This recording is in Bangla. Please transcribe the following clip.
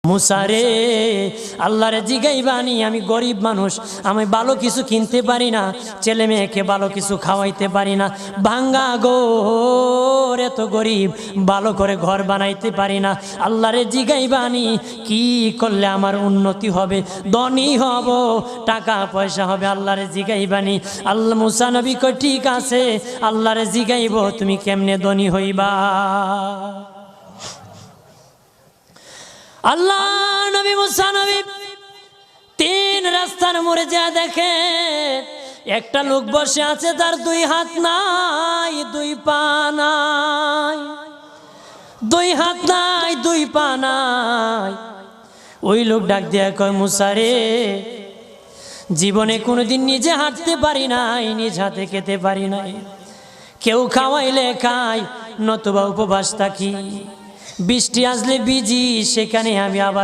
মুসারে আল্লাহরে জিগাইবানি, আমি গরিব মানুষ, আমি ভালো কিছু কিনতে পারি না, ছেলে মেয়েকে ভালো কিছু খাওয়াইতে পারি না, ভাঙ্গা ঘর, এত গরিব, ভালো করে ঘর বানাইতে পারি না। আল্লাহরে জিগাইবানি কি করলে আমার উন্নতি হবে, ধনী হব, টাকা পয়সা হবে। আল্লাহরে জিগাইবানি। আল্লাহ মুসা নবী কই ঠিক আছে, আল্লাহরে জিগাইব তুমি কেমনে ধনী হইবা। আল্লাহ নবী মুসা নবী তিন রাস্তার মোড়ে যা দেখে একটা লোক বসে আছে, তার দুই হাত নাই, দুই পা নাই, দুই হাত নাই, দুই পা নাই। ওই লোক ডাক দিয়া কয়, মুসা রে, জীবনে কোনোদিন নিজে হাঁটতে পারি নাই, নিজ হাতে খেতে পারি নাই, কেউ খাওয়াইলে খাই, নতুবা উপবাস থাকি, বৃষ্টি আসলে ভিজি, সেখানে আমি আবার